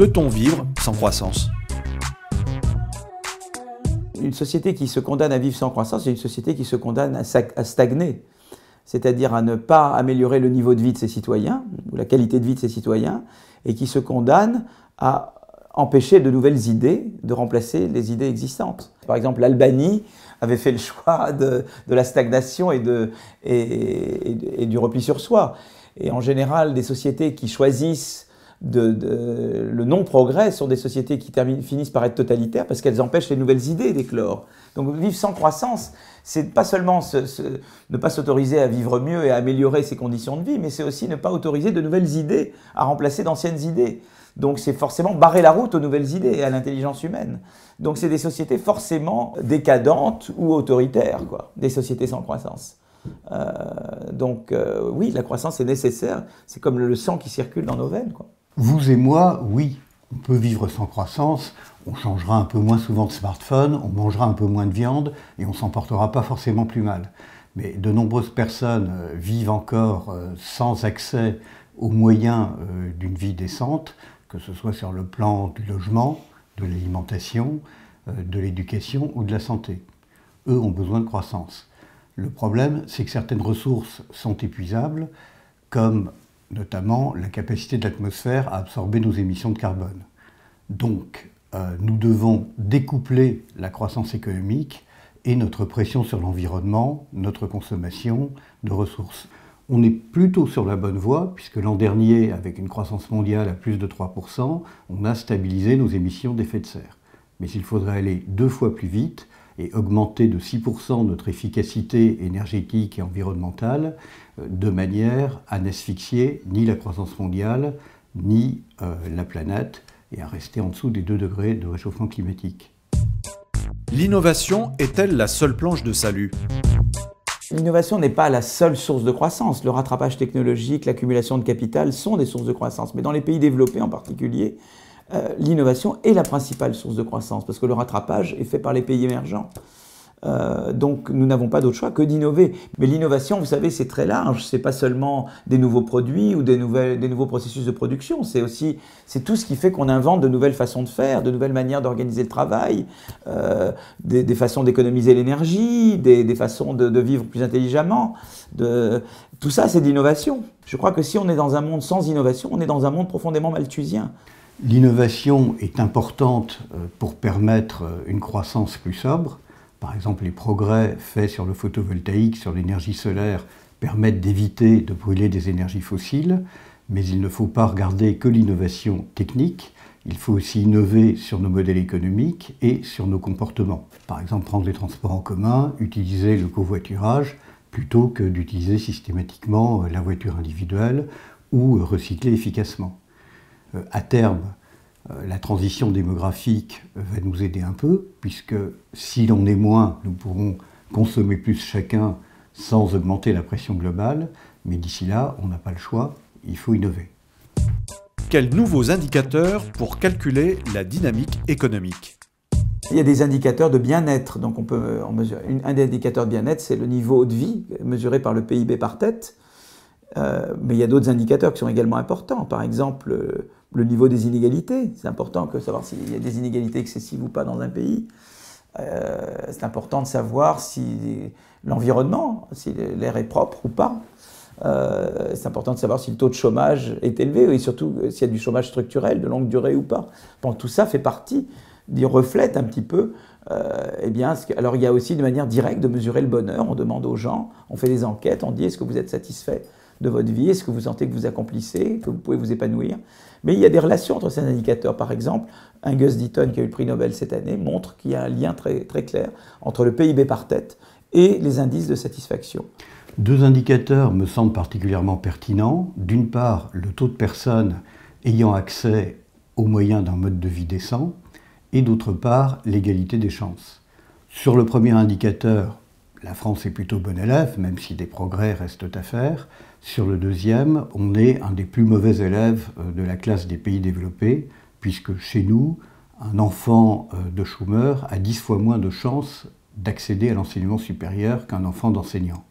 Peut-on vivre sans croissance ? Une société qui se condamne à vivre sans croissance, c'est une société qui se condamne à stagner, c'est-à-dire à ne pas améliorer le niveau de vie de ses citoyens, ou la qualité de vie de ses citoyens, et qui se condamne à empêcher de nouvelles idées de remplacer les idées existantes. Par exemple, l'Albanie avait fait le choix de la stagnation et du repli sur soi. Et en général, des sociétés qui choisissent le non-progrès sont des sociétés qui finissent par être totalitaires parce qu'elles empêchent les nouvelles idées d'éclore. Donc vivre sans croissance, c'est pas seulement ne pas s'autoriser à vivre mieux et à améliorer ses conditions de vie, mais c'est aussi ne pas autoriser de nouvelles idées à remplacer d'anciennes idées. Donc c'est forcément barrer la route aux nouvelles idées et à l'intelligence humaine. Donc c'est des sociétés forcément décadentes ou autoritaires, quoi, des sociétés sans croissance. Oui, la croissance est nécessaire, c'est comme le sang qui circule dans nos veines, quoi. Vous et moi, oui, on peut vivre sans croissance, on changera un peu moins souvent de smartphone, on mangera un peu moins de viande et on s'en portera pas forcément plus mal. Mais de nombreuses personnes vivent encore sans accès aux moyens d'une vie décente, que ce soit sur le plan du logement, de l'alimentation, de l'éducation ou de la santé. Eux ont besoin de croissance. Le problème, c'est que certaines ressources sont épuisables, comme notamment la capacité de l'atmosphère à absorber nos émissions de carbone. Donc, nous devons découpler la croissance économique et notre pression sur l'environnement, notre consommation de ressources. On est plutôt sur la bonne voie, puisque l'an dernier, avec une croissance mondiale à plus de 3%, on a stabilisé nos émissions d'effet de serre. Mais il faudrait aller 2 fois plus vite et augmenter de 6% notre efficacité énergétique et environnementale de manière à n'asphyxier ni la croissance mondiale, ni la planète, et à rester en dessous des 2 degrés de réchauffement climatique. L'innovation est-elle la seule planche de salut ? L'innovation n'est pas la seule source de croissance. Le rattrapage technologique, l'accumulation de capital sont des sources de croissance. Mais dans les pays développés en particulier, l'innovation est la principale source de croissance parce que le rattrapage est fait par les pays émergents. Donc nous n'avons pas d'autre choix que d'innover. Mais l'innovation, vous savez, c'est très large. C'est pas seulement des nouveaux produits ou des nouveaux processus de production. C'est tout ce qui fait qu'on invente de nouvelles façons de faire, de nouvelles manières d'organiser le travail, des façons d'économiser l'énergie, des façons de vivre plus intelligemment. Tout ça, c'est de l'innovation. Je crois que si on est dans un monde sans innovation, on est dans un monde profondément malthusien. L'innovation est importante pour permettre une croissance plus sobre. Par exemple, les progrès faits sur le photovoltaïque, sur l'énergie solaire, permettent d'éviter de brûler des énergies fossiles, mais il ne faut pas regarder que l'innovation technique, il faut aussi innover sur nos modèles économiques et sur nos comportements. Par exemple, prendre les transports en commun, utiliser le covoiturage, plutôt que d'utiliser systématiquement la voiture individuelle ou recycler efficacement. À terme, la transition démographique va nous aider un peu, puisque si l'on est moins, nous pourrons consommer plus chacun sans augmenter la pression globale, mais d'ici là, on n'a pas le choix, il faut innover. Quels nouveaux indicateurs pour calculer la dynamique économique ? Il y a des indicateurs de bien-être, donc on peut en mesurer. Un des indicateurs de bien-être, c'est le niveau de vie mesuré par le PIB par tête, mais il y a d'autres indicateurs qui sont également importants, par exemple le niveau des inégalités. C'est important de savoir s'il y a des inégalités excessives ou pas dans un pays. C'est important de savoir si l'environnement, si l'air est propre ou pas. C'est important de savoir si le taux de chômage est élevé et surtout s'il y a du chômage structurel de longue durée ou pas. Donc tout ça fait partie, reflète un petit peu. Alors il y a aussi de manière directe de mesurer le bonheur. On demande aux gens, on fait des enquêtes, on dit est-ce que vous êtes satisfait de votre vie, est-ce que vous sentez que vous accomplissez, que vous pouvez vous épanouir. Mais il y a des relations entre ces indicateurs. Par exemple, Angus Deaton, qui a eu le prix Nobel cette année, montre qu'il y a un lien très, très clair entre le PIB par tête et les indices de satisfaction. 2 indicateurs me semblent particulièrement pertinents. D'une part, le taux de personnes ayant accès aux moyens d'un mode de vie décent, et d'autre part, l'égalité des chances. Sur le premier indicateur, la France est plutôt bon élève, même si des progrès restent à faire. Sur le deuxième, on est un des plus mauvais élèves de la classe des pays développés, puisque chez nous, un enfant de chômeur a 10 fois moins de chances d'accéder à l'enseignement supérieur qu'un enfant d'enseignant.